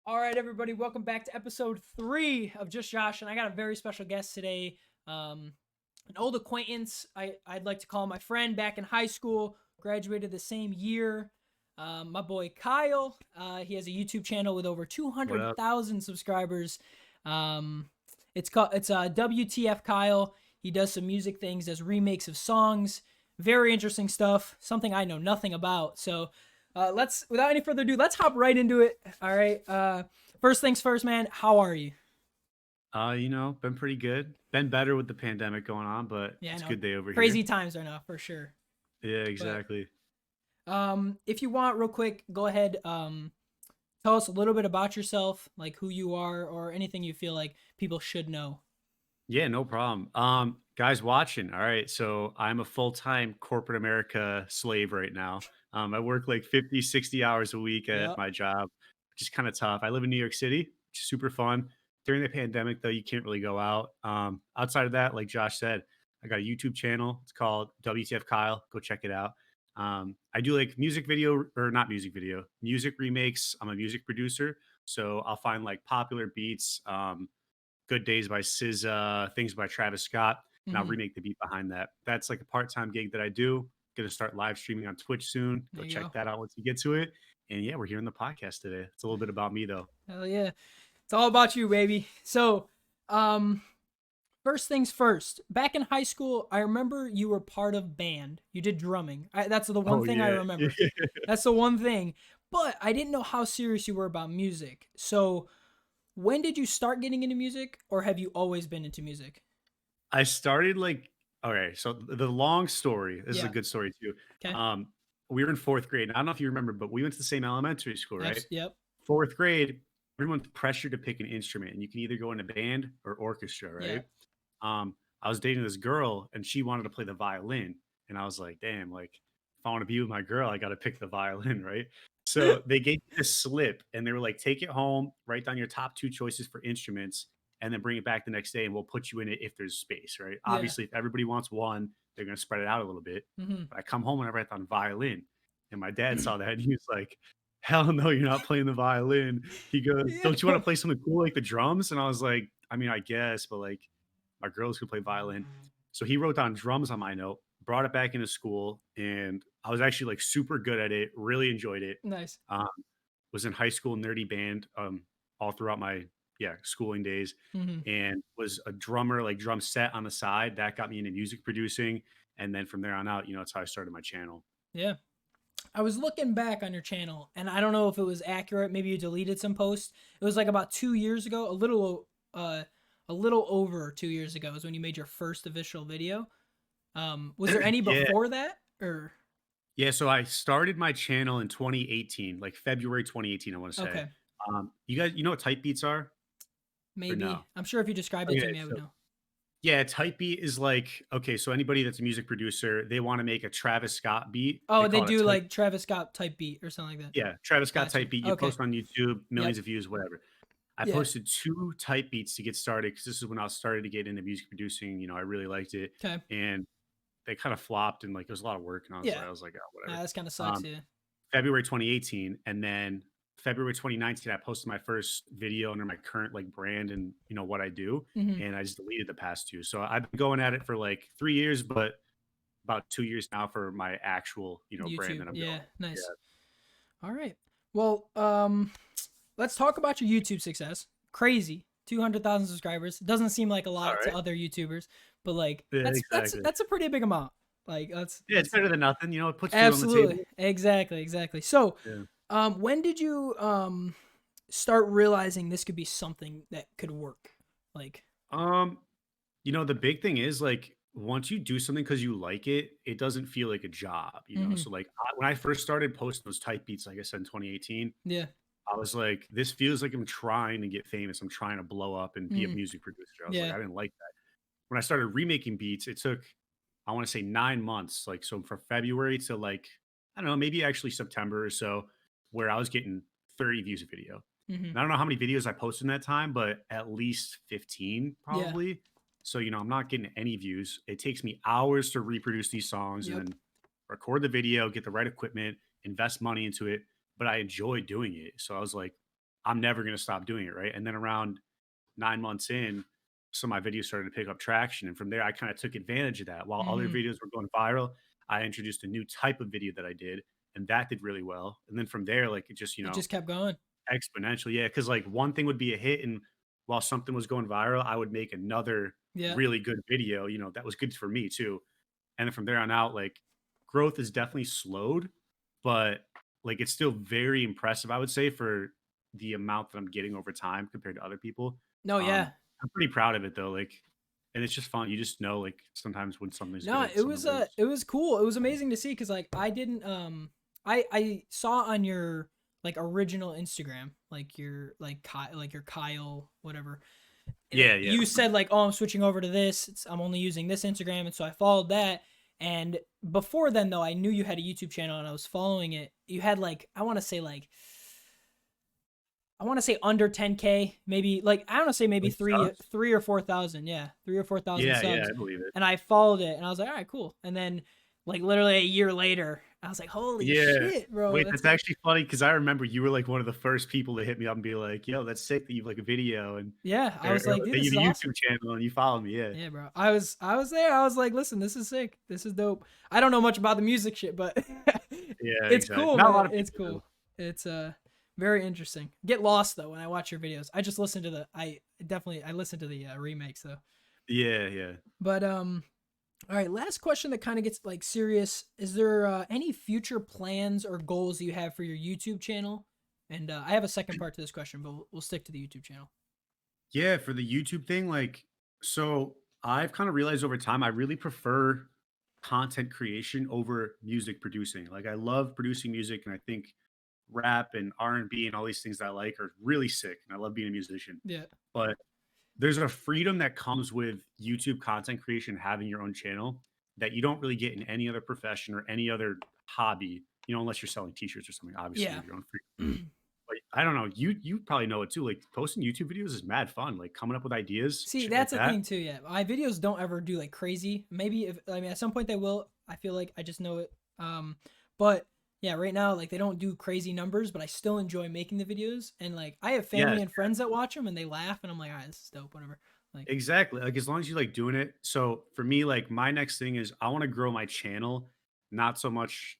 All right, everybody, welcome back to episode 3 of Just Josh, and I got a very special guest today. An old acquaintance, I'd like to call my friend back in high school, graduated the same year. My boy Kyle, he has a YouTube channel with over What up? 200,000 subscribers. Um, it's WTF Kyle. He does some music things, does remakes of songs, very interesting stuff, something I know nothing about. So without any further ado, let's hop right into it. All right. First things first, man. How are you? Been pretty good. Been better with the pandemic going on, but Yeah, I it's a know. good day over Crazy here. times right now for sure. Yeah, But exactly. if you want, real quick, go ahead. Tell us a little bit about yourself, like who you are, or anything you feel like people should know. Yeah, no problem. Guys watching. All right. So I'm a full-time corporate America slave right now. I work like 50, 60 hours a week at Yep. my job, which is kind of tough. I live in New York City, which is super fun. During the pandemic, though, you can't really go out. Outside of that, like Josh said, I got a YouTube channel. It's called WTF Kyle. Go check it out. I do like music video or not music video, music remakes. I'm a music producer. So I'll find like popular beats. Good Days by SZA, Things by Travis Scott, and I'll Hmm. remake the beat behind that. That's like a part-time gig that I do. Gonna start live streaming on Twitch soon. There Go you check go. that out once you get to it. And yeah, we're here on the podcast today. It's a little bit about me though. Hell yeah. It's all about you, baby. So, um, first things first. Back in high school, I remember you were part of band. You did drumming. That's the one Oh thing I yeah. remember. That's the one thing. But I didn't know how serious you were about music. So, when did you start getting into music, or have you always been into music? I started like okay, so the long story. This is a Yeah. good story too. Okay. Um, we were in fourth grade. And I don't know if you remember, but we went to the same elementary school, right? Yep. Fourth grade, everyone's pressured to pick an instrument, and you can either go into band or orchestra, Yeah. right? I was dating this girl and she wanted to play the violin. And I was like, damn, like if I want to be with my girl, I got to pick the violin, right? So they gave me this slip and they were like, take it home, write down your top two choices for instruments, and then bring it back the next day and we'll put you in it if there's space, right? Yeah. Obviously, if everybody wants one, they're going to spread it out a little bit. Hmm. But I come home and I write down violin. And my dad saw that and he was like, hell no, you're not playing the violin. He goes, don't you want Yeah. to play something cool like the drums? And I was like, I mean, I guess, but like, my girls could play violin. So he wrote down drums on my note, brought it back into school, and I was actually like super good at it. Really enjoyed it. Nice. Um, was in high school nerdy band all throughout my schooling days, Hmm. and was a drummer, like drum set on the side. That got me into music producing, and then from there on out, that's how I started my channel. Yeah. I was looking back on your channel, and I don't know if it was accurate. Maybe you deleted some posts. It was like about 2 years ago, a little over 2 years ago, is when you made your first official video. Was there any Yeah, before that, or yeah. So I started my channel in 2018, like February 2018. I want to say. okay, You guys, you know what type beats are or no? maybe? I'm sure if you described it to Okay, me, I would so know. yeah, type beat is like okay, so anybody that's a music producer, they want to make a Travis Scott beat. They Oh, they call it a do type. like Travis Scott type beat or something like that. Yeah, Travis Scott Gotcha. type beat. You Okay. post on YouTube, Yep. millions of views, whatever. I Yeah. posted two type beats to get started because this is when I was starting to get into music producing. I really liked it, Okay. and they kind of flopped, and like it was a lot of work, and Yeah. I was like, oh, whatever. This kind of sucks. Um, Yeah. February 2018, and then February 2019, I posted my first video under my current like brand and what I do, Hmm. and I just deleted the past two. So I've been going at it for like 3 years, but about 2 years now for my actual brand YouTube. that I'm Yeah. going. Nice. Yeah. All right. Well, let's talk about your YouTube success. Crazy. 200,000 subscribers. Doesn't seem like a All lot to right. other YouTubers, but like Yeah, that's exactly. that's a pretty big amount. Like Yeah, it's that's better than nothing. It puts food on the absolutely. table. Exactly. So, Yeah. when did you start realizing this could be something that could work? Like, Um, the big thing is like once you do something because you like it, it doesn't feel like a job. mhm. So like when I first started posting those type beats, like I said in 2018, Yeah. I was like, this feels like I'm trying to get famous. I'm trying to blow up and be a Mhm. music producer. I was like, Yeah. I didn't like that. When I started remaking beats, it took, I want to say 9 months. Like, so from February to like, I don't know, maybe actually September or so, where I was getting 30 views a video. Mhm. And I don't know how many videos I posted in that time, but at least 15 Yeah. probably. So, I'm not getting any views. It takes me hours to reproduce these songs and Yep. then record the video, get the right equipment, invest money into it. But I enjoy doing it. So I was like, I'm never going to stop doing it. Right. And then around 9 months in, so my videos started to pick up traction. And from there, I kind of took advantage of that. While other Mm, videos were going viral, I introduced a new type of video that I did, and that did really well. And then from there, like it just, it just kept going. exponentially. Yeah. Cause like one thing would be a hit. And while something was going viral, I would make another Yeah. really good video, that was good for me too. And then from there on out, like growth is definitely slowed, but like it's still very impressive, I would say, for the amount that I'm getting over time compared to other people. No, yeah. I'm pretty proud of it though. Like, and it's just fun. You just know, like sometimes when something's No, good, something works. it was cool. It was amazing to see because like I didn't I saw on your like original Instagram like your like your Kyle whatever. Yeah, yeah, You said like, oh, I'm switching over to this. I'm only using this Instagram, and so I followed that. And before then, though, I knew you had a YouTube channel, and I was following it. You had like I want to say under 10K, maybe like I want to say maybe like subs. 3 or 4,000, yeah, 3 or 4,000 Yeah, yeah, subs. I believe it. And I followed it, and I was like, all right, cool. And then like literally a year later, I was like, holy Yeah. shit, bro, Wait, that's that's actually funny because I remember you were like one of the first people to hit me up and be like, "Yo, that's sick that you've like a video and yeah. I was or like, dude, that this you is have a awesome. YouTube channel and you follow me." Yeah, Yeah, bro. I was there. I was like, listen, this is sick. This is dope. I don't know much about the music shit, but yeah, it's exactly. cool, Not a man. lot of It's people do. cool. It's very interesting. Get lost though when I watch your videos. I just listen to I listen to the remakes though. Yeah, yeah. But all right, last question that kind of gets like serious. Is there any future plans or goals you have for your YouTube channel? And I have a second part to this question, but we'll stick to the YouTube channel. Yeah, for the YouTube thing, like, so I've kind of realized over time I really prefer content creation over music producing. Like, I love producing music, and I think rap and R&B and all these things that I like are really sick, and I love being a musician. Yeah. But there's a freedom that comes with YouTube content creation, having your own channel that you don't really get in any other profession or any other hobby, unless you're selling t-shirts or something. Obviously, you Yeah. have your own free. But I don't know. You probably know it too. Like posting YouTube videos is mad fun. Like coming up with ideas, See, shit like that's the that. thing too. Yeah, my videos don't ever do like crazy. Maybe if I mean at some point they will. I feel like I just know it. But yeah, right now like they don't do crazy numbers, but I still enjoy making the videos. And like I have family Yes, and friends that watch them and they laugh, and I'm like, all right, this is dope. Whatever. Like, exactly. Like as long as you like doing it. So for me, like my next thing is I want to grow my channel, not so much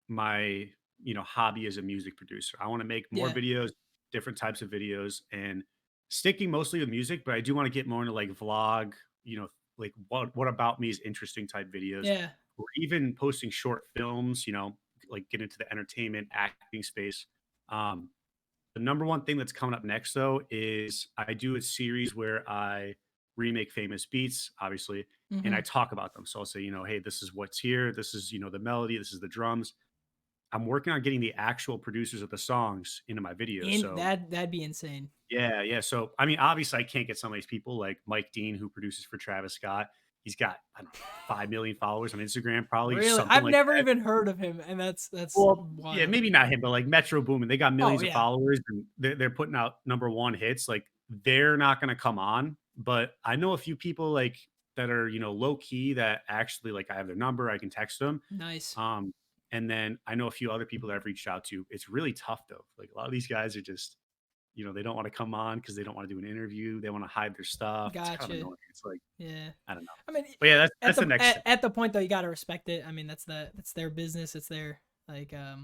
my hobby as a music producer. I want to make more yeah, videos, different types of videos, and sticking mostly with music. But I do want to get more into like vlog, like what about me is interesting type videos, yeah, or even posting short films. Like get into the entertainment acting space. Um, the number one thing that's coming up next though is I do a series where I remake famous beats, obviously, and I mm-hmm. talk about them. So I'll say, hey, this is what's here. This is, the melody. This is the drums. I'm working on getting the actual producers of the songs into my videos. In So that'd be insane. yeah, yeah. So I mean, obviously, I can't get some of these people like Mike Dean, who produces for Travis Scott. He's got I don't know 5 million followers on Instagram, probably Really, something I've like never that. even heard of him, and that's Well, yeah, wild. maybe not him, but like Metro Boomin, they got Oh millions of yeah, followers and they're putting out number one hits. Like they're not gonna come on. But I know a few people like that are, low key that actually like I have their number, I can text them. nice. Um, and then I know a few other people that I've reached out to. It's really tough though. Like a lot of these guys are just, they don't want to come on because they don't want to do an interview. They want to hide their stuff. It's kind of Gotcha. annoying. It's like, Yeah. I don't know. I mean, But yeah, that's the next step. at the point though, you gotta respect it. I mean, that's their business. It's their like Hey, uh,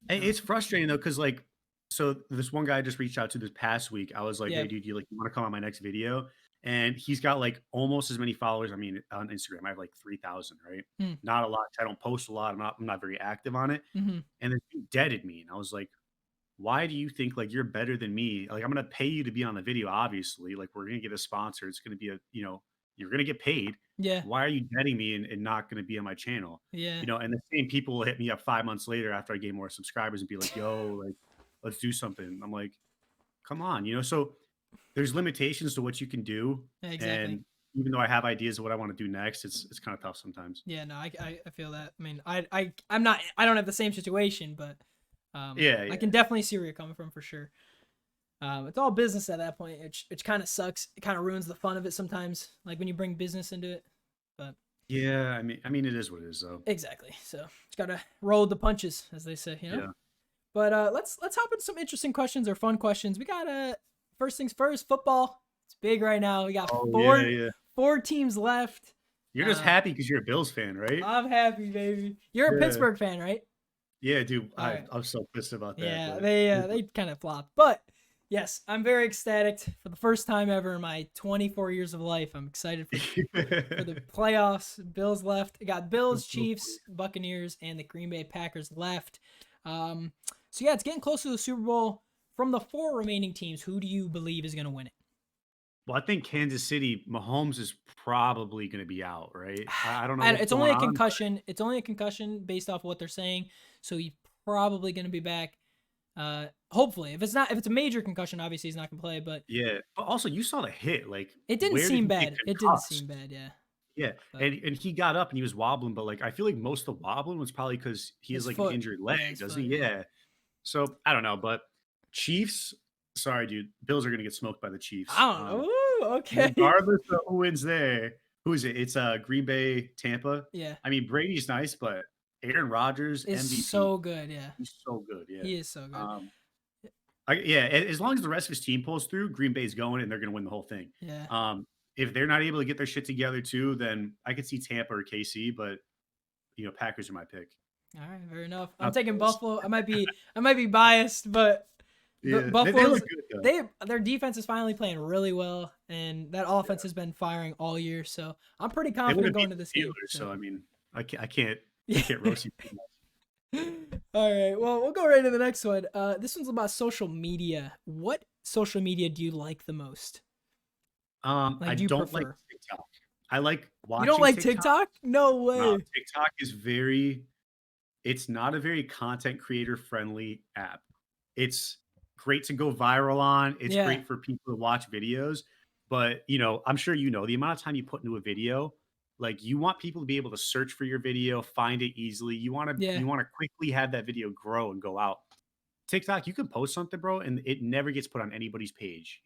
it's frustrating though, because like, so this one guy I just reached out to this past week. I was like, yeah. "Hey, dude, you want to come on my next video?" And he's got like almost as many followers. I mean, on Instagram, I have like 3,000, right? Hmm. Not a lot. I don't post a lot. I'm not very active on it. Mm-hmm. And then he deaded me, and I was like, "Why do you think like you're better than me? Like, I'm gonna pay you to be on the video. Obviously, like we're gonna get a sponsor. It's gonna be you're gonna get paid. Yeah. Why are you deading me and not gonna be on my channel?" Yeah. And the same people will hit me up 5 months later after I gain more subscribers and be like, "Yo, like, let's do something." I'm like, "Come on," So there's limitations to what you can do, Yeah. Exactly. and even though I have ideas of what I want to do next, it's kind of tough sometimes. Yeah. No, I feel that. I mean, I'm not. I don't have the same situation, but Yeah, I yeah, can definitely see where you're coming from for sure. It's all business at that point, which kind of sucks. It kind of ruins the fun of it sometimes, like when you bring business into it. But yeah. I mean, it is what it is, though. exactly. So just gotta roll with the punches, as they say. Yeah. But let's hop into some interesting questions or fun questions. We got first things first, football. It's big right now. We got Oh yeah, four yeah. four teams left. You're just Uh, happy because you're a Bills fan, right? I'm happy, baby. You're a Yeah. Pittsburgh fan, right? Yeah, dude. All right. I'm so pissed about that, Yeah, but they kind of flopped, but yes, I'm very ecstatic for the first time ever in my 24 years of life. I'm excited for the playoffs. Bills left. I got Bills, That's so funny. Chiefs, Buccaneers, and the Green Bay Packers left. So yeah, it's getting close to the Super Bowl. From the four remaining teams, who do you believe is going to win it? Well, I think Kansas City, Mahomes is probably going to be out, right? I don't know And what's it's only going a on. concussion. It's only a concussion based off what they're saying. So he's probably going to be back. Hopefully, if it's a major concussion, obviously he's not going to play. But Yeah, but also you saw the hit. Like, it didn't where did seem he get bad. It didn't seem concussed? bad. Yeah, Yeah, but and he got up and he was wobbling, but like I feel like most of the wobbling was probably because he has his like an foot. injured leg, Yeah, his does he? foot. Yeah. Yeah. So I don't know, but Chiefs. Sorry, dude. Bills are gonna get smoked by the Chiefs. I don't know. Ooh, okay. Regardless of who wins there, who is it? It's Green Bay, Tampa. Yeah, I mean, Brady's nice, but Aaron Rodgers, is MVP. so good. Yeah, He's so good. Yeah. he is so good. Um, yeah, as long as the rest of his team pulls through, Green Bay's going and they're going to win the whole thing. Yeah. If they're not able to get their shit together too, then I could see Tampa or KC, but Packers are my pick. All right, fair enough. I'm Not the taking Bills. Buffalo. I might be biased, but Yeah, they Buffalo's look good though. their defense is finally playing really well, and that Yeah, offense has been firing all year. So I'm pretty they would confident have going beat to this the game. Steelers, So so I mean, I can't yeah. roast you too much. All right. Well, we'll go right to the next one. This one's about social media. What social media do you like the most? I Like, do you don't like prefer? TikTok. I like You don't watching like TikTok. TikTok? No No, way. TikTok is it's not a very content creator friendly app. It's great to go viral on. It's Yeah. great for people to watch videos, but I'm sure the amount of time you put into a video, like you want people to be able to search for your video, find it easily. You want to Yeah. you want to quickly have that video grow and go out. TikTok, you can post something, bro, and it never gets put on anybody's page.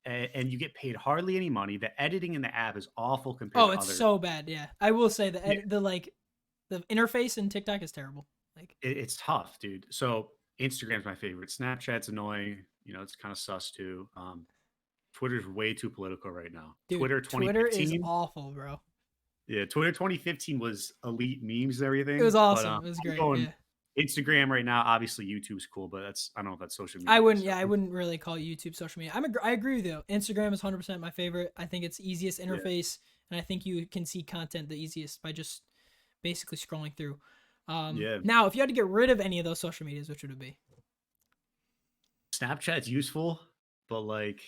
And you get paid hardly any money. The editing in the app is awful compared Oh, to it's other. so bad. Yeah. I will say Yeah, the interface in TikTok is terrible. Like, it's tough, dude. So Instagram's my favorite. Snapchat's annoying. It's kind of sus too. Twitter's way too political right now. dude, Twitter Twitter is 2015. awful, bro. Yeah, Twitter 2015 was elite memes and It was everything. But awesome. It was I'm great. going Yeah. Instagram right now. Obviously, YouTube's cool, but I don't know if that's social I media. wouldn't. So Yeah, I wouldn't really call YouTube social media. I agree with you. Instagram is 100% my favorite. I think it's easiest yeah, interface, and I think you can see content the easiest by just basically scrolling through. yeah. Now, if you had to get rid of any of those social medias, which would it be? Snapchat's useful, but like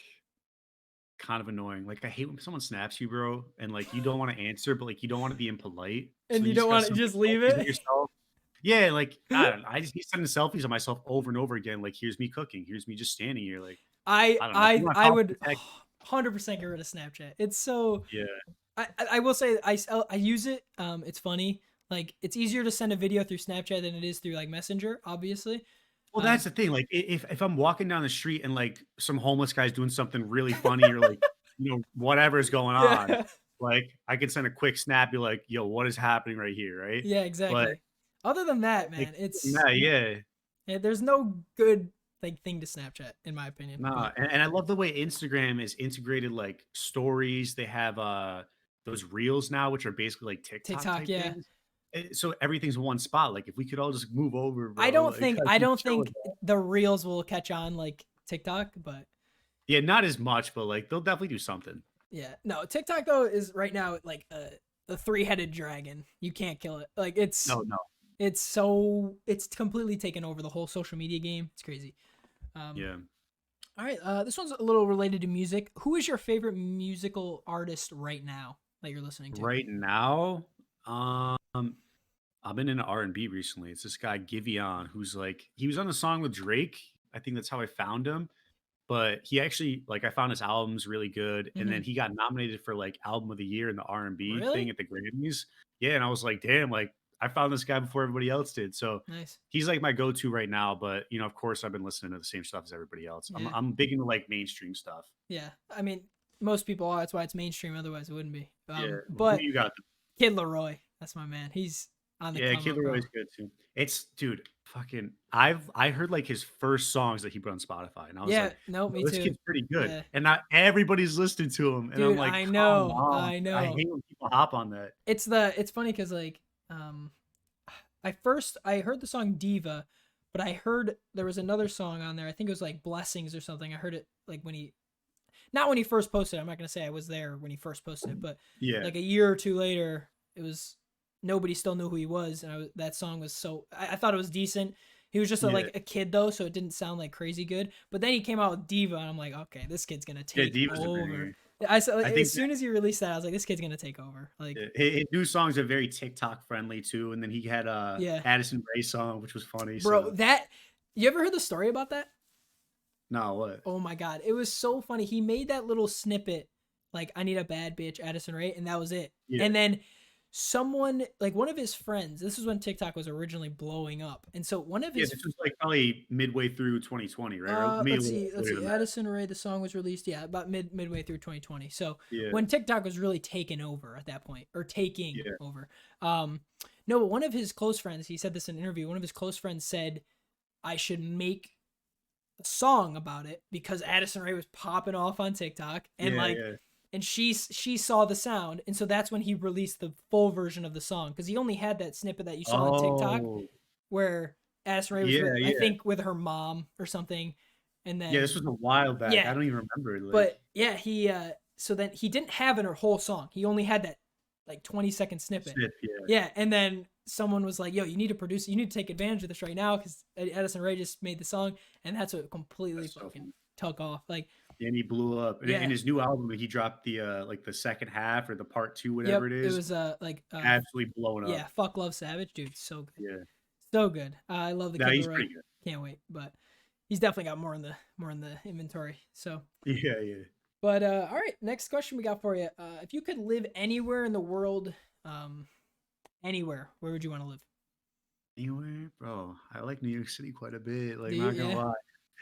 kind of annoying. Like I hate when someone snaps you, bro, and like you don't want to answer, but like you don't want to be impolite, so And you you don't just gotta want to send like just leave selfies of it? yourself. Yeah, like I don't know. I just keep sending selfies of myself over and over again. Like here's me cooking, here's me just standing here. Like I I don't know. If you I want to I talk would to tech, 100% get rid of Snapchat. It's so yeah. I will say I use it. It's funny. Like, it's easier to send a video through Snapchat than it is through like Messenger, obviously. Well, that's Um, the thing. Like if I'm walking down the street and like some homeless guy's doing something really funny or like whatever's going on, yeah. like I can send a quick snap, be like, "Yo, what is happening right here?" Right? Yeah, But exactly. Other than that, like, man, it's nah, yeah. there's no good like thing to Snapchat in my opinion. Nah, But and I love the way Instagram is integrated like stories. They have those reels now, which are basically like TikTok TikTok, type yeah. things. So everything's in one spot. Like if we could all just move over, I bro. don't Like think I I keep don't chilling. think the reels will catch on like TikTok, but Yeah, not as much, but like they'll definitely do something. yeah. No, TikTok though is right now like a three-headed dragon. You can't kill it. Like, No, no. it's completely taken over the whole social media game. It's crazy. Um Yeah. all right, this one's a little related to music. Who is your favorite musical artist right now that you're listening to? Right now, I've been into R&B recently. It's this guy Giveon who's like he was on a song with Drake. I think that's how I found him. But he actually like I found his albums really good, and then Hmm. he got nominated for like album of the year in the R&B thing Really? at the Grammys. Yeah, and I was like, damn, like I found this guy before everybody else did. So Nice. he's like my go-to right now. But of course, I've been listening to the same stuff as everybody else. I'm Yeah. I'm big into like mainstream stuff. Yeah. I mean, most people are. That's why it's mainstream. Otherwise, it wouldn't be. Yeah, who But you got? Kid Leroy, that's my man. on the Yeah, come Kid up, bro. Leroy's good too. It's dude, fucking I heard like his first songs that he put on Spotify, and I was Yeah, like, no, "Yo, me this too. kid's pretty good." Yeah. And not everybody's listening to him, and I'm Dude, like, I "Come know. on." I I know. hate when people hop on that. It's funny cuz like um I heard the song Diva, but I heard there was another song on there. I think it was like Blessings or something. I heard it like when he not when he first posted it. I'm not going to say I was there when he first posted it, but Yeah, like a year or two later, it was nobody still knew who he was, and that song was so I thought it was decent. He was just yeah, like a kid though, so it didn't sound like crazy good. But then he came out with Diva, and I'm like, okay, this kid's gonna yeah, take Diva's a over. banger. I saw like, I as think that soon as he released that, I was like, this kid's gonna take over. Like, his new songs are very TikTok friendly too, and then he had yeah, Addison Rae song, which was funny. bro. So That you ever heard the story about that? no, what? Oh my god, it was so funny. He made that little snippet, like "I need a bad bitch," Addison Rae, and that was it. Yeah, And then someone, like one of his friends, this is when TikTok was originally blowing up, and so one of yeah. his This was like probably midway through 2020, right? Or maybe a little let's earlier see, than that. Addison Rae, the song was released, yeah, about midway through 2020. So Yeah, when TikTok was really taking over at that point, or taking yeah. over. Um, no, but one of his close friends, he said this in an interview. One of his close friends said I should make a song about it because Addison Rae was popping off on TikTok, and Yeah, like yeah. and she saw the sound, and so that's when he released the full version of the song because he only had that snippet that you saw on TikTok Oh, where Addison Rae was yeah, I yeah. think with her mom or something, and Yeah, this then was a while back. yeah, I don't even remember, like but yeah, he so then he didn't have in her whole song. He only had that like 20-second snippet. snip, yeah. Yeah, and then someone was like, "Yo, you need to produce. You need to take advantage of this right now because Addison Rae just made the song, and that's what completely That's so fucking funny. took off." Like, And he blew up. And in yeah, his new album, he dropped like, the second half or the part 2, whatever yep, it it is, was absolutely blowing yeah, up. fuck Love Savage, dude, so good, Yeah. so good. I love the No, Kid he's Leroy. pretty good. Can't wait, but he's definitely got more in the inventory. So, Yeah, yeah. but all right, next question we got for you. If you could live anywhere in the world, um, anywhere, where would you want to live? Anywhere? Bro, I like New York City quite a bit, Do like, you? not gonna Yeah, lie.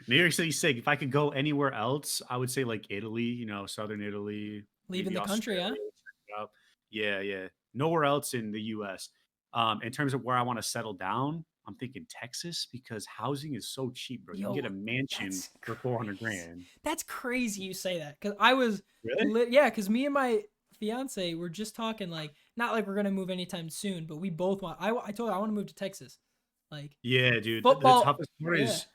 New York City's sick. If I could go anywhere else, I would say, like, Italy, Southern Italy, leaving maybe the country, Australia, huh? check it out. Yeah, yeah. Nowhere else in the US. In terms of where I wanna settle down, I'm thinking Texas because housing is so cheap, bro. You can get Yo, a mansion that's for 400 crazy. grand. That's crazy you say that because I was Really? yeah, because me and my fiance were just talking like not like we're gonna move anytime soon, but we both want. I told her I want to move to Texas, like Yeah, dude. The football. toughest part Yeah. is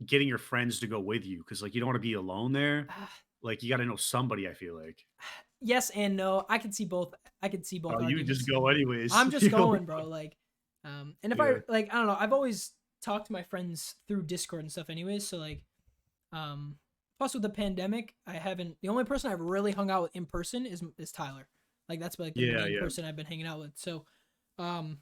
getting your friends to go with you because, like, you don't wanna be alone there. Like, you gotta know somebody, I feel like. Yes and no. I can see both. I can see both Oh, you just arguments. go anyways. I'm just You know? going, bro. Like, and if I Yeah. like, I don't know. I've always talked to my friends through Discord and stuff, anyways. So like, Um, plus with the pandemic, I haven't. The only person I've really hung out with in person is Tyler. Like that's like the Yeah, main yeah. person I've been hanging out with. So, um,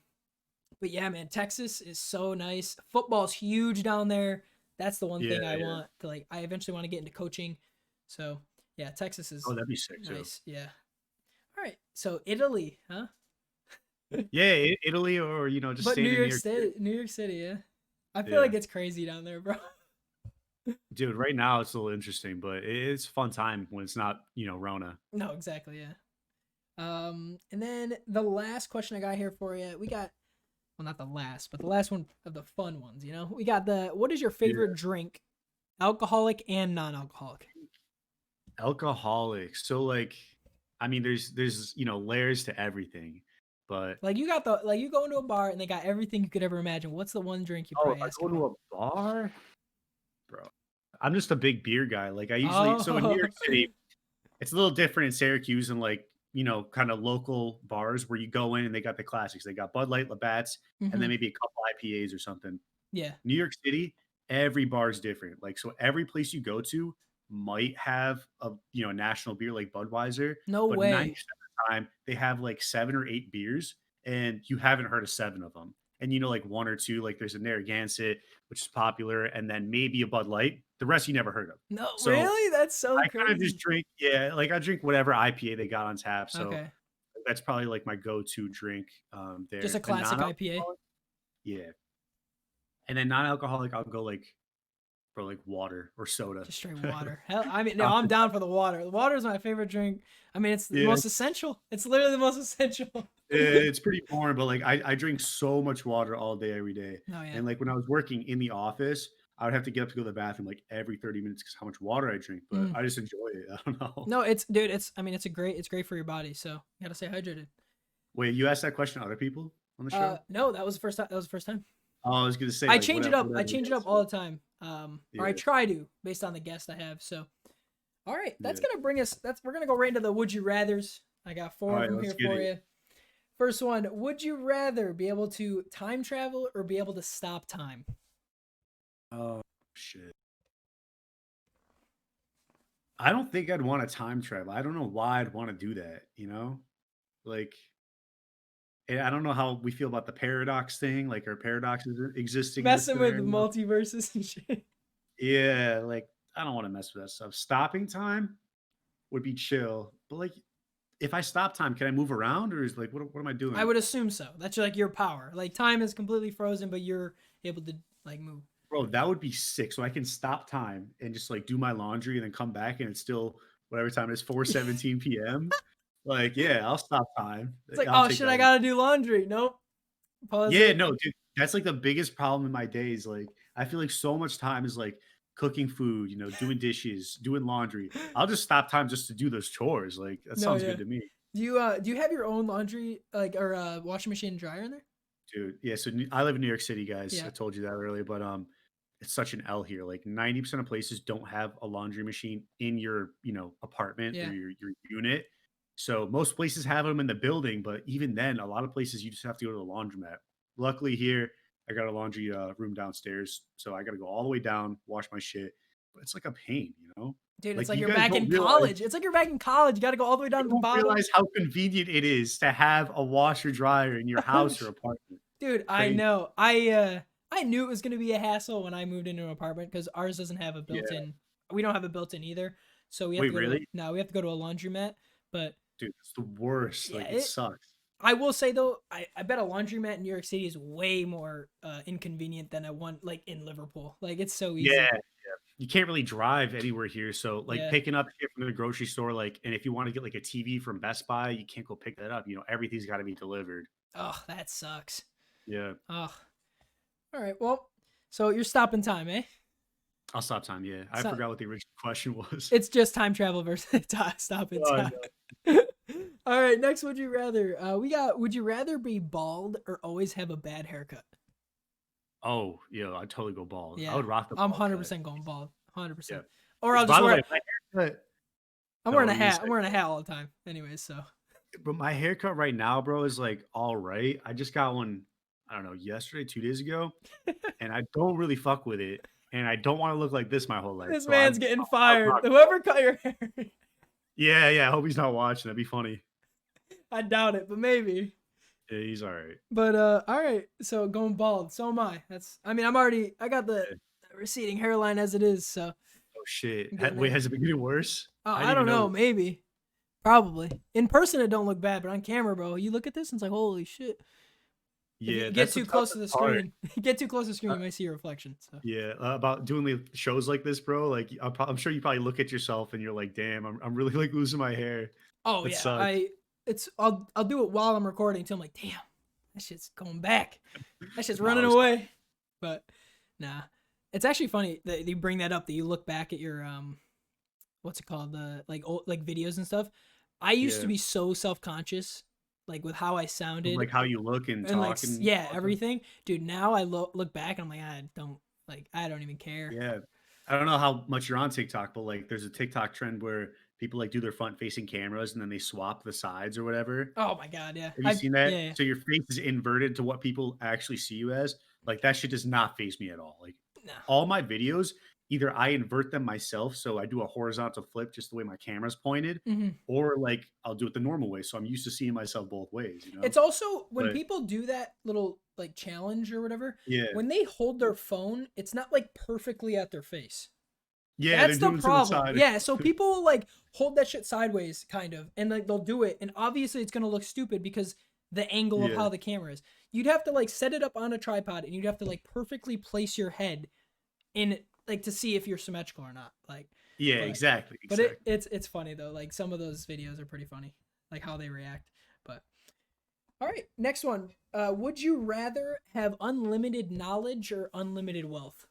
but yeah, man, Texas is so nice. Football's huge down there. That's the one Yeah, thing I yeah. want to like. I eventually want to get into coaching. So yeah, Texas Oh, is that'd be sick too. nice. Yeah. All right. So Italy, huh? Yeah, Italy or, just But New staying in New York York City. State, New York City, yeah. I feel Yeah. like it's crazy down there, bro. Dude, right now it's a little interesting, but it's a fun time when it's not, Rona. No, exactly, yeah. And then the last question I got here for you, we got well, not the last, but the last one of the fun ones. You know, we got the what is your Yeah. favorite drink, alcoholic and non-alcoholic? Alcoholic. So, like, I mean, there's, layers to everything, but Like you got the like you go into a bar and they got everything you could ever imagine. What's the one drink you oh, if probably I ask go about? to a bar, bro, I'm just a big beer guy. Like, I usually so in New Oh, York City, it's a little different in Syracuse and, like, kind of local bars where you go in and they got the classics. They got Bud Light, Labatt's, and then hmm maybe a couple IPAs or something. yeah. New York City, every bar is different. Like, so every place you go to might have a national beer like Budweiser, No but way. 90% of the time they have like 7 or 8 beers and you haven't heard of 7 of them. And like one or two, like there's a Narragansett, which is popular, and then maybe a Bud Light. The rest you never heard of. No, So really? That's so I kind of just crazy. drink, yeah, like I drink whatever IPA they got on tap. So Okay, that's probably like my go-to drink just a there. And classic IPA. non-alcoholic, yeah. And then non-alcoholic, I'll go like Bro, like water or soda. Just straight water. Hell, I mean, no, I'm down for the water. The water is my favorite drink. I mean, it's the Yeah, most essential. It's literally the most essential. it's pretty boring, but like I drink so much water all day, every day. Oh yeah. And like when I was working in the office, I would have to get up to go to the bathroom like every 30 minutes because how much water I drink. But Mm. I just enjoy it. I don't know. No, it's dude. It's I mean, it's great for your body. So you gotta stay hydrated. Wait, you asked that question to other people on the show? No, that was the first time. That was the first time. Oh, I was gonna say I like change it up. I whatever change it up guys all do. the time. Or I Yeah. try to based on the guest I have. So, all right, that's Yeah. gonna bring us. We're gonna go right into the would you rather's. I got All four of right, them let's here get for it. you. First one: would you rather be able to time travel or be able to stop time? Oh shit. I don't think I'd want to time travel. I don't know why I'd want to do that, you know? Like I don't know how we feel about the paradox thing, like are paradoxes existing in this Messing with scenario? multiverses and shit. Yeah, like I don't want to mess with that stuff. Stopping time would be chill, but like if I stop time, can I move around or is like what am I I doing? would assume so. That's like your power. Like time is completely frozen, but you're able to like move. Bro, that would be sick. So I can stop time and just like do my laundry and then come back and it's still whatever time it is, 4:17 p.m. Like, yeah, I'll stop time. It's like, I'll oh take shit, that I one. gotta do laundry. Nope. Pause Yeah, it. no, dude, that's like the biggest problem in my days. Like, I feel like so much time is like cooking food, doing dishes, doing laundry. I'll just stop time just to do those chores. Like, that No, sounds yeah. good to me. Do you have your own laundry like or washing machine and dryer in there? Dude, yeah, so I live in New York City, guys. I Yeah. told you that earlier, but it's such an L here. Like 90% of places don't have a laundry machine in your, apartment or Yeah. your unit. So most places have them in the building, but even then, a lot of places you just have to go to the laundromat. Luckily here, I got a laundry room downstairs, so I got to go all the way down, wash my shit. But it's like a pain, you know? Dude, it's Like like you you're guys back don't in realize college. It's like you're back in college. You gotta go all the way down you to the don't bottom. realize how convenient it is to have a washer dryer in your house or apartment. Dude, I Crazy. know. I knew it was gonna be a hassle when I moved into an apartment because ours doesn't have a Yeah. built-in. We don't have a built-in either, so we have Wait, to go to a really? no. We have to go to a laundromat. But Dude, it's the worst. yeah, Like, it sucks. I will say though, I bet a laundromat in New York City is way more inconvenient than a one like in Liverpool. Like it's so Yeah, easy. yeah. You can't really drive anywhere here, so, like, Yeah. picking up shit from the grocery store, like and if you wanna get, like, a TV from Best Buy, you can't go pick that up, everything's gotta be delivered. Oh, that sucks. Yeah. Oh, all right. Well, so you're stopping time, eh? I'll stop time, yeah. I So forgot what the original question was. it's just time travel versus stopping Oh, time. no. All right, next would you rather? We got would you rather be bald or always have a bad haircut? Oh, yeah, I'd totally go bald. I Yeah, would rock the I'm bald cut. 100% going bald. Yeah. 100%. Or I'll Which, just by the way, wear my haircut I'm oh, wearing what a were you gonna hat. I'm say? wearing a hat all the time. Anyways, so But my haircut right now, bro, is, like, alright. I just got one, I don't know, yesterday, 2 days ago, and I don't really fuck with it, and I don't wanna look like this my whole life, this so man's getting I'll fired. rock bald. Whoever cut your hair, Yeah, yeah, I hope he's not watching, that'd be funny. I doubt it, but maybe. Yeah, he's alright. But all right. So going bald. So am I. I mean, I got the Yeah. receding hairline as it is, so Oh, shit. I'm getting Wait, there. has it been getting worse? Oh, I I didn't even don't know. know. Maybe. Probably. In person, it don't look bad, but on camera, bro, you look at this and it's like, holy shit. If you Yeah, get that's the too close to toughest the part. screen, you get too close to the screen, Uh, you might see your reflection. So. yeah, about doing the shows like this, bro, like, I'm sure you probably look at yourself and you're like, "Damn, I'm really, like, losing my hair." Oh It yeah, sucks. I'll do it while I'm recording until I'm like, damn, that shit's going back. That shit's No, running it's away. But nah, it's actually funny that you bring that up. That you look back at your what's it called, the like old like videos and stuff. I used to yeah, be so self conscious, like with how I of, sounded like, how you look and and like talk and yeah whatnot. everything, dude. Now I look back and I'm like I don't even care. Yeah. I don't know how much you're on TikTok, but, like, there's a TikTok trend where people, like, do their front-facing cameras and then they swap the sides or whatever. Oh my god, yeah. Have you seen that? Yeah, yeah. So your face is inverted to what people actually see you as. Like that shit does not faze me at all. Like No. all my videos, either I invert them myself, so I do a horizontal flip just the way my camera's pointed, Hmm. or like I'll do it the normal way. So I'm used to seeing myself both ways, It's also when But people do that little like challenge or whatever, yeah, when they hold their phone, it's not like perfectly at their face. yeah, they're That's the doing it to the problem. side. Yeah, so people will like hold that shit sideways kind of and like they'll do it and obviously it's going to look stupid because the angle of Yeah, how the camera is. You'd have to like set it up on a tripod and you'd have to like perfectly place your head in like to see if you're symmetrical or not. Like, Yeah, but exactly, but exactly. it's funny though. Like some of those videos are pretty funny, like how they react. But all right, next one. Would you rather have unlimited knowledge or unlimited wealth?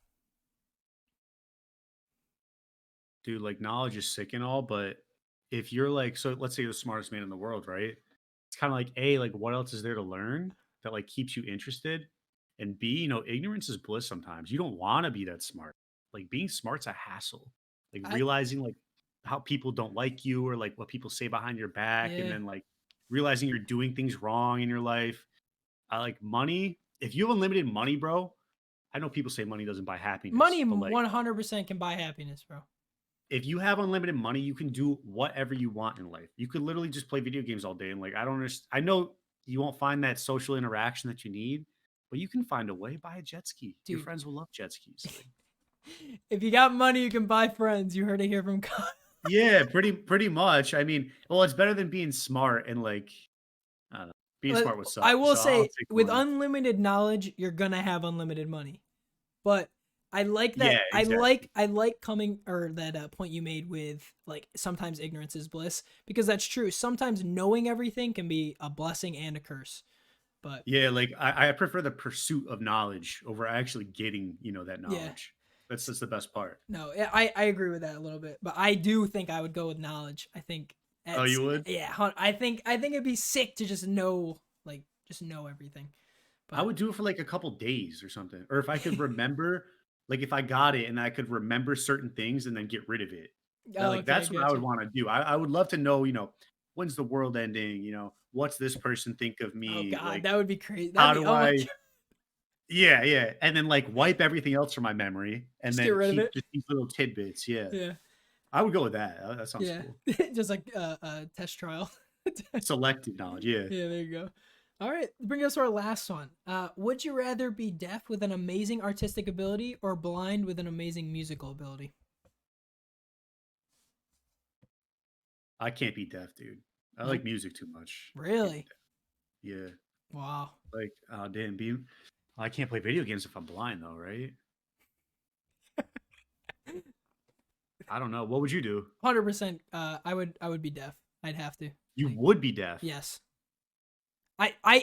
Dude, like knowledge is sick and all, but if you're like, so let's say you're the smartest man in the world, right? It's kind of like A, like what else is there to learn that like keeps you interested? And B, ignorance is bliss sometimes. You don't want to be that smart. Like being smart's a hassle. Like I realizing like how people don't like you or like what people say behind your back, and Yeah, then like realizing you're doing things wrong in your life. I like money. If you have unlimited money, bro, I know people say money doesn't buy happiness, money but like 100% can buy happiness, bro. if you have unlimited money, you can do whatever you want in life. You could literally just play video games all day. And like, I don't understand. I know you won't find that social interaction that you need, but you can find a way. Buy a jet ski. Your Dude, friends will love jet skis. Like, if you got money, you can buy friends. You heard it here from Kyle. yeah, pretty much. I mean, well, it's better than being smart and like I don't know, being But smart would suck. I will So I'll say, take with money. unlimited knowledge, you're gonna have unlimited money. But I like Yeah, that. exactly. I like coming or that point you made with like sometimes ignorance is bliss, because that's true. Sometimes knowing everything can be a blessing and a curse. But Yeah, like I prefer the pursuit of knowledge over actually getting, that yeah, knowledge. That's the best part. no, I agree with that a little bit. But I do think I would go with knowledge. I think Oh, it's you would? yeah. I think it'd be sick to just know everything. I But would do it for like a couple days or something. Or if I could remember, like if I got it and I could remember certain things and then get rid of it. oh, Like okay, that's what I would gotcha. want to do. I would love to know, when's the world ending? What's this person think of Oh me? God, Like, that would be crazy. That'd how be do oh my I God. yeah, yeah. And then like wipe everything else from my memory and Just get then rid of keep it. just these little tidbits. Yeah. Yeah, I would go with that. That sounds yeah. cool. Just like a test trial. Selective knowledge. Yeah. Yeah, there you go. All right, bring us to our last one. Would you rather be deaf with an amazing artistic ability or blind with an amazing musical ability? I can't be deaf, dude. I like Nope. music too much. Can't be Really? deaf. Yeah. Wow. Like, oh damn, I can't play video games if I'm blind though, right? I don't know. What would you do? 100%. I would be deaf. I'd have to. You Like, would be deaf. yes.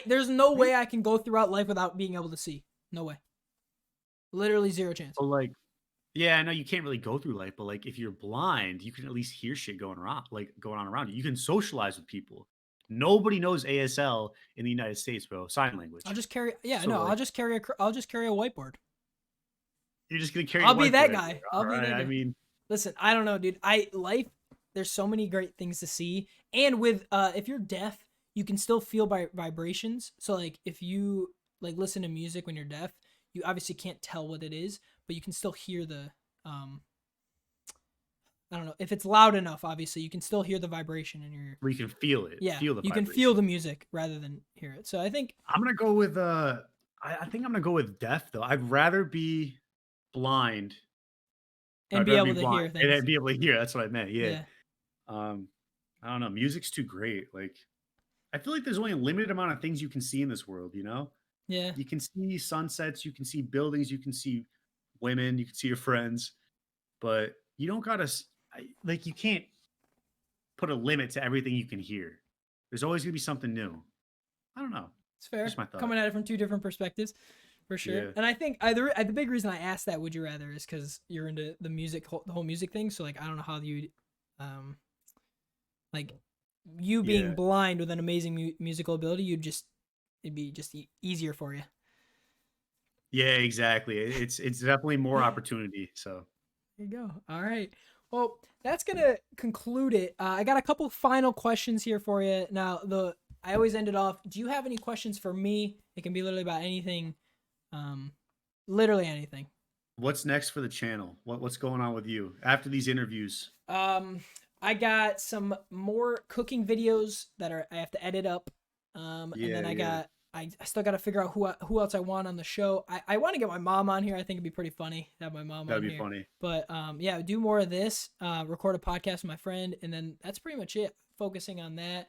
There's no Right? way I can go throughout life without being able to see. No way. Literally zero chance. But like, yeah, I know you can't really go through life, but like if you're blind, you can at least hear shit going around, like going on around you. You can socialize with people. Nobody knows ASL in the United States, bro. Sign I'll language. just carry. Yeah, So no. like, I'll just carry a whiteboard. you're just gonna carry a I'll be whiteboard that everywhere. guy. I'll All be right. that I guy. mean, Listen, I don't know, dude. I life. There's so many great things to see, and with if you're deaf, you can still feel vibrations. So like if you like listen to music when you're deaf, you obviously can't tell what it is, but you can still hear the um. I don't know if it's loud enough. Obviously, you can still hear the vibration in your. where you can feel it, Yeah, feel the you can feel vibration. the music rather than hear it. So I think I'm gonna go with I think I'm gonna go with deaf though. I'd rather be blind. and I'd be rather be able to blind hear and things. then be able to hear. That's what I meant. Yeah. Yeah, Um, I don't know. Music's too great. Like, I feel like there's only a limited amount of things you can see in this world. yeah. You can see sunsets, you can see buildings, you can see women, you can see your friends, but you don't gotta like you can't put a limit to everything you can hear. There's always gonna be something new. I don't know. It's fair. Just my thought. Coming at it from two different perspectives, for sure. Yeah. And I think the big reason I asked that "Would you rather" is because you're into the music, the whole music thing. So like, I don't know how you, um, like, you being Yeah. blind with an amazing musical ability, it'd be just easier for you. Yeah, exactly. It's definitely more opportunity. So There you go. All right. Well, that's gonna conclude it. I got a couple final questions here for you. Now, I always end it off. Do you have any questions for me? It can be literally about anything. Um, literally anything. what's next for the channel? What's going on with you after these interviews? Um, I got some more cooking videos that I have to edit up. And Yeah, then yeah. I still got to figure out who else I want on the show. I want to get my mom on here. I think it'd be pretty funny to have my mom That'd on be here. funny. But yeah, do more of this. Record a podcast with my friend, and then that's pretty much it. Focusing on that.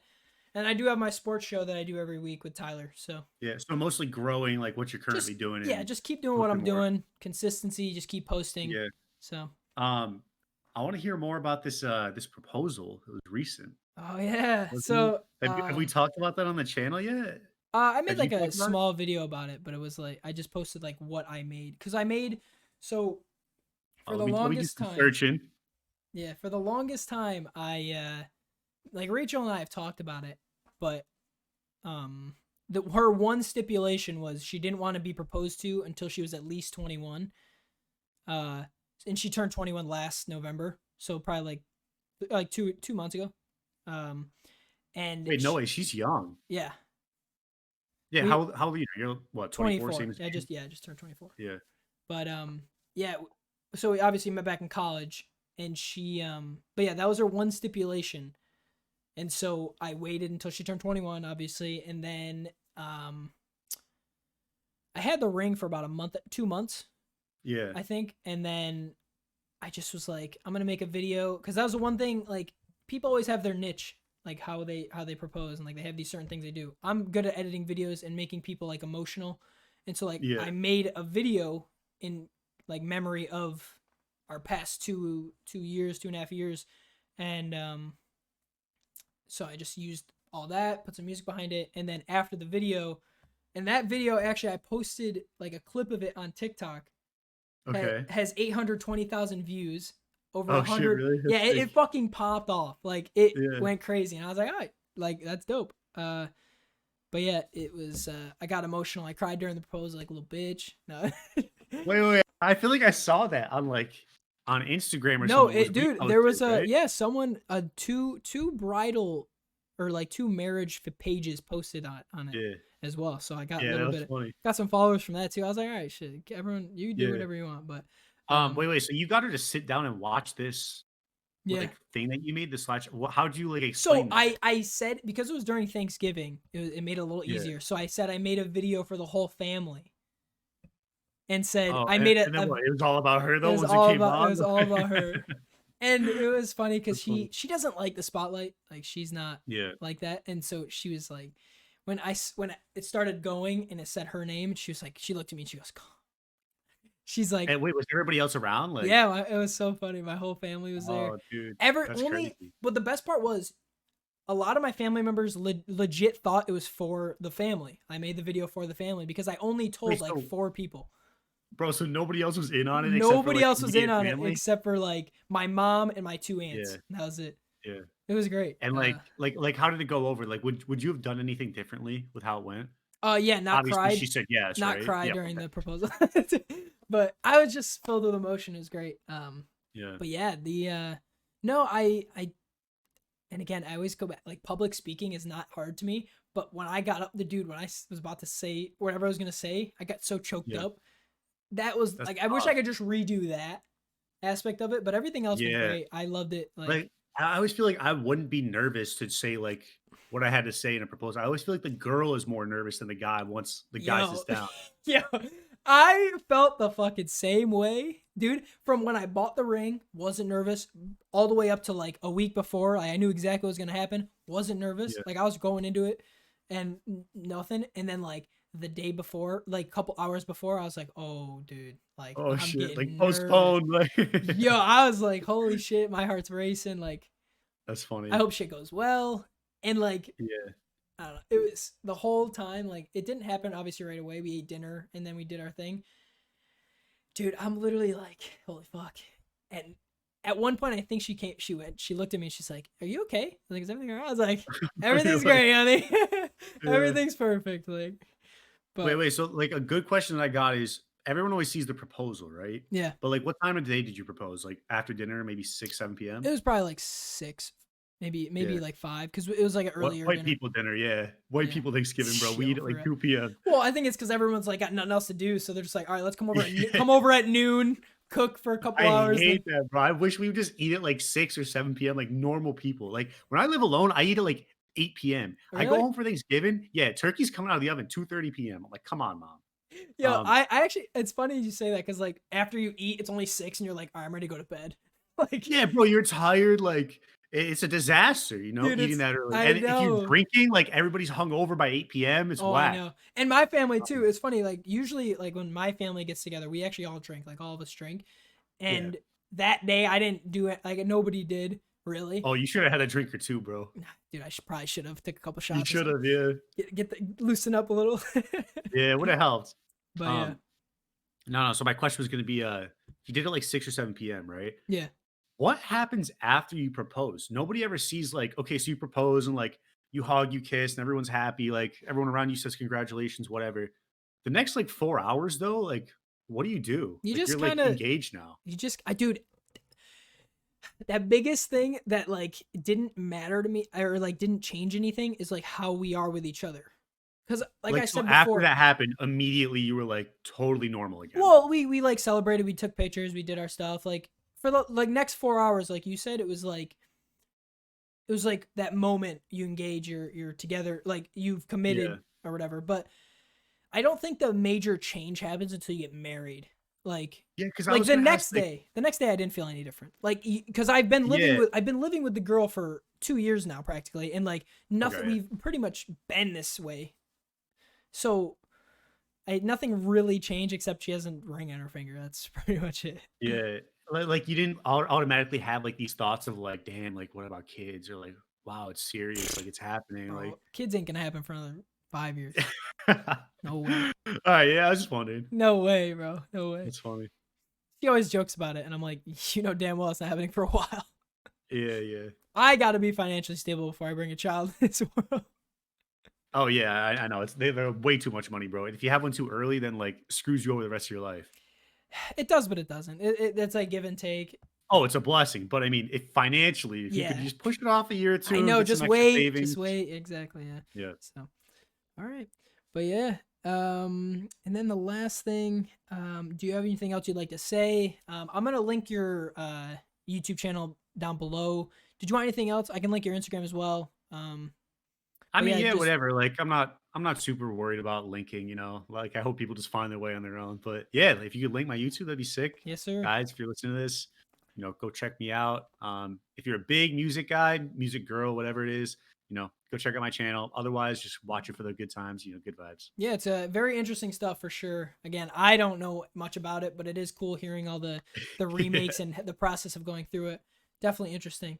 And I do have my sports show that I do every week with Tyler. So Yeah. So mostly growing like what you're currently just doing yeah, and just keep doing what posting I'm more. doing. Consistency. Just keep posting. Yeah. So, Um, I want to hear more about this proposal. It was recent, oh yeah. wasn't it? So, Have we talked about that on the channel yet? I made Have you like a talked about it? small video about it, but it was like I just posted like what I made because I made so for the Let me do longest some time, searching. yeah, for the longest time, I like Rachel and I have talked about it, but um, her one stipulation was she didn't want to be proposed to until she was at least 21. Uh, and she turned 21 last November, so probably like 2 months ago. Um, and Wait, no way. She's young. yeah, Yeah. we How old are you? You're what? 24. 24. Same as Yeah, me. just turned 24. Yeah. But yeah. So we obviously met back in college, and she but yeah, that was her one stipulation. And so I waited until she turned 21, obviously, and then I had the ring for about a month, 2 months, Yeah. I think, and then I just was like, I'm gonna make a video because that was the one thing. Like people always have their niche, like how they propose, and like they have these certain things they do. I'm good at editing videos and making people like emotional, and so like Yeah. I made a video in like memory of our past 2 years, 2.5 years, and so I just used all that, put some music behind it, and then after the video, and that video actually I posted like a clip of it on TikTok. Okay. Has 820,000 views, over Oh shit! 100. Really? Yeah, That's it sick. fucking popped off. Like it Yeah. went crazy, and I was like, all right, like that's dope. But yeah, it was. I got emotional. I cried during the proposal, like a little bitch. No, Wait. I feel like I saw that on on Instagram or no, something. It was it, dude. There reposted, was a right? yeah, someone two bridal or like two marriage pages posted on it Yeah. as well. So I got a Yeah. That little was bit, funny. got some followers from that too. I was like, all right, shit, everyone, you do Yeah. whatever you want, but Wait. So you got her to sit down and watch this yeah. thing that you made, the slide. How'd you like So explain that? I said because it was during Thanksgiving, it made it a little Yeah. easier. So I said I made a video for the whole family and said Oh, I made and then what? It was all about her it though was once it all came about it on. was all about her. And it was funny because That's funny. she doesn't like the spotlight, like she's not Yeah. like that, and so she was like, when it started going and it said her name, she was like, she looked at me and she goes, she's like, And wait, was everybody else around? Like, yeah, it was so funny. My whole family was there. oh, dude, Ever that's only, crazy. but the best part was a lot of my family members legit thought it was for the family. I made the video for the family because I only Wait, told like so, 4 people. bro, so nobody else was in on it except for Nobody like else was in immediate on it family? except for like my mom and my two Yeah, aunts. That was it. yeah. It was great. And how did it go over? Like, would you have done anything differently with how it went? Yeah, not Obviously, cried, she said yes, not right? cried Yeah, during okay. the proposal, but I was just filled with emotion. It was great. Yeah, But yeah, the no, I and again, I always go back. Like public speaking is not hard to me, but when I got up, the dude, when I was about to say whatever I was gonna say, I got so choked yeah. up. That was That's like, I wish I tough. could just redo that aspect of it, but everything else went Yeah. great. I loved it. Like, Like, I always feel like I wouldn't be nervous to say like what I had to say in a proposal. I always feel like the girl is more nervous than the guy once the guy yo, sits down. yo, I felt the fucking same way, dude. From when I bought the ring, wasn't nervous, all the way up to like a week before. I knew exactly what was gonna happen. Wasn't nervous. Yeah. Like I was going into it, and nothing. And then like the day before, like a couple hours before, I was like, oh, dude, like Oh I'm shit! Like getting nervous. postponed. Like Yo, I was like, holy shit, my heart's racing. Like that's I funny. hope shit goes well. And like Yeah. I don't know, it was the whole time. Like it didn't happen obviously right away. We ate dinner and then we did our thing. Dude, I'm literally like, holy fuck. And at one point, I think she looked at me and she's like, are you okay? Like, is everything all right? I was like, You're everything's like, great, honey. yeah. Everything's perfect. Like, but Wait. So like a good question that I got is everyone always sees the proposal, right? yeah, But like, what time of day did you propose? Like after dinner, maybe 6, 7 it p.m. was probably like 6, maybe Yeah. like 5, because it was like an earlier White dinner. people dinner, yeah. White Yeah. people Thanksgiving, bro. We Yo, eat at for like real. 2 p.m. Well, I think it's because everyone's like got nothing else to do, so they're just like, all right, let's come over at noon, cook for a couple I hours, hate then that, bro. I wish we would just eat at like 6 or 7 p.m. like normal people. Like when I live alone, I eat at like 8 p.m. I go really. home for Thanksgiving. Yeah, turkey's coming out of the oven 2:30 p.m. I'm like, come on, mom. Yo, Um, I actually, it's funny you say that because like after you eat, it's only 6, and you're like, all right, I'm ready to go to bed. Like, yeah, bro, you're tired. Like it's a disaster, dude, eating it's that early. I And if you're know. drinking, like everybody's hungover by 8 p.m. It's Oh, I whack. know. And my family too. Um, It's funny. Like usually, like when my family gets together, we actually all drink. Like all of us drink. yeah, And that day I didn't do it. Like nobody did really. Oh, you should have had a drink or two, bro. Dude, I probably should have took a couple You shots. should have, yeah. Get loosen up a little. Yeah, it would have helped. But yeah, Um, no. So my question was gonna be, you did it like 6 or 7 PM, right? yeah. What happens after you propose? Nobody ever sees like, okay, so you propose and like you hug, you kiss, and everyone's happy. Like everyone around you says congratulations, whatever. The next like 4 hours though, like what do you do? You Like just you're like kind of, engaged now. I dude, that biggest thing that like didn't matter to me or like didn't change anything is like how we are with each other. Because like I Like so said after before, that happened, immediately you were like totally normal again. well, we like celebrated, we took pictures, we did our stuff. Like for the like next 4 hours, like you said, it was like that moment you engage, you're together, like you've Yeah. committed or whatever. But I don't think the major change happens until you get married. Like Yeah, because I like was gonna ask like, the next day I didn't feel any different. Like because yeah. I've been living with the girl for 2 years now practically, and like nothing, Okay. we've pretty much been this way. So nothing really changed except she has a ring on her finger. That's pretty much it. Yeah. Like you didn't automatically have like these thoughts of like, damn, like what about kids? Or like, wow, it's serious, like it's happening. Like Bro, kids ain't gonna happen for another 5 years. all No way. right, yeah, I was just wondering. No way, bro. No way. That's funny. She always jokes about it, and I'm like, you know damn well it's not happening for a while. Yeah, yeah. I gotta be financially stable before I bring a child in this world. Oh yeah, I know. They're way too much money, bro. And if you have one too early, then like screws you over the rest of your life. It does, but it doesn't. It's like give and take. Oh, it's a blessing. But I mean, if financially, if you could Yeah, just push it off a year or I two, know. get some extra Just savings. wait. Exactly. Yeah. Yeah. So, all right. But yeah. And then the last thing. Do you have anything else you'd like to say? I'm gonna link your YouTube channel down below. Did you want anything else? I can link your Instagram as well. I But mean, yeah, yeah, just whatever. Like, I'm not super worried about linking. Like, I hope people just find their way on their own. But yeah, if you could link my YouTube, that'd be sick, yes, sir. guys. If you're listening to this, go check me out. If you're a big music guy, music girl, whatever it is, go check out my channel. Otherwise, just watch it for the good times. Good vibes. Yeah, it's a very interesting stuff for sure. Again, I don't know much about it, but it is cool hearing all the Yeah, remakes and the process of going through it. Definitely interesting.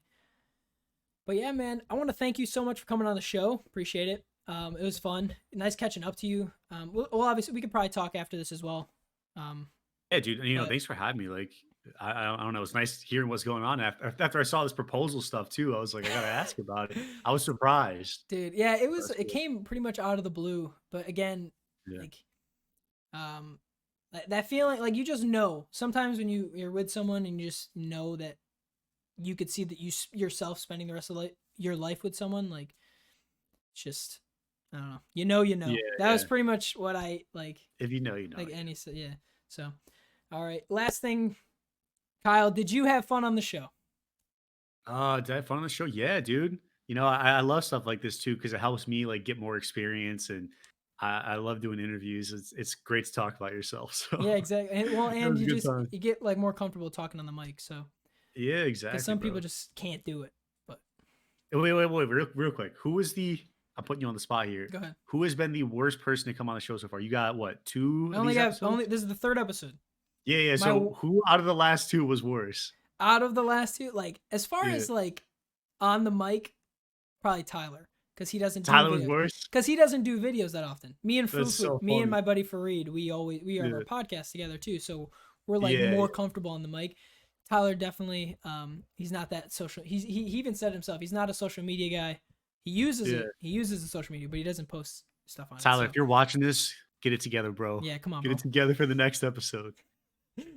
But yeah, man, I want to thank you so much for coming on the show. Appreciate it. It was fun. Nice catching up to you. Well, obviously, we could probably talk after this as well. Um, yeah, dude. And, but thanks for having me. Like, I don't know. It's nice hearing what's going on after I saw this proposal stuff too. I was like, I gotta ask about it. I was surprised. dude, yeah, That's it cool. came pretty much out of the blue. But again, Yeah. like, um, that feeling, like you just know. Sometimes when you're with someone and you just know that you could see that yourself spending the rest of your life with someone, like it's just I don't know. You know. Yeah, That was yeah. pretty much what I like. If you know, you know. Like any yeah. So, all right. Last thing, Kyle, did you have fun on the show? Did I have fun on the show? Yeah, dude. I love stuff like this too because it helps me like get more experience, and I love doing interviews. It's great to talk about yourself. So Yeah, exactly. Well, it and was a good time. you get like more comfortable talking on the mic. So, Yeah, because exactly, some people bro. just can't do it. But Wait, real quick. Who was the? I'm putting you on the spot here. go ahead. Who has been the worst person to come on the show so far? You got what? Two I of only these have episodes? this is the third episode. Yeah, yeah. My So who out of the last two was worse? out of the last two, like as far Yeah, as like on the mic, probably Tyler because he doesn't do Tyler was videos. worse. Because he doesn't do videos that often. Me and That's Fufu, so me and funny. my buddy Farid, we have our Yeah, podcast together too. So we're like yeah, more comfortable on the mic. Tyler definitely, he's not that social. He even said himself, he's not a social media guy. He uses yeah. it. He uses the social media, but he doesn't post stuff on it. Tyler, So if you're watching this, get it together, bro. yeah, come on, Get it bro. together for the next episode.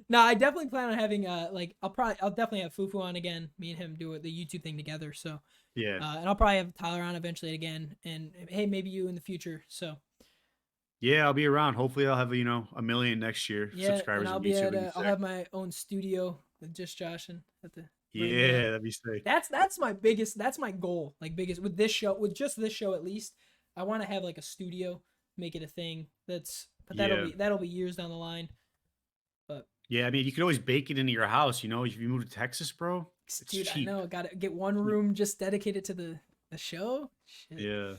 No, I definitely plan on having like I'll definitely have Fufu on again. Me and him do the YouTube thing together. So Yeah. and I'll probably have Tyler on eventually again. And hey, maybe you in the future. So Yeah, I'll be around. Hopefully, I'll have, a million next year yeah, and subscribers I'll on be YouTube. at It'd be I'll sick. have my own studio with just Joshin at the bring me Yeah, that'd be sick. that's my biggest that's my goal. Like biggest with this show, with just this show at least. I want to have like a studio, make it a thing. But Yeah. that'll be years down the line. But Yeah, I mean, you could always bake it into your house, if you move to Texas, bro. It's dude, I cheap. know, got to get one Cheap. room just dedicated to the show. Shit. Yeah.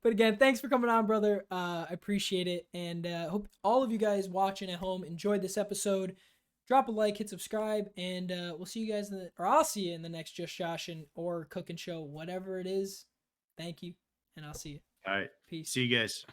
But again, thanks for coming on, brother. I appreciate it, and hope all of you guys watching at home enjoyed this episode. drop a like, hit subscribe, and we'll see you guys or I'll see you in the next Just Joshin or Cooking Show, whatever it is. Thank you, and I'll see you. All right. Peace. See you guys.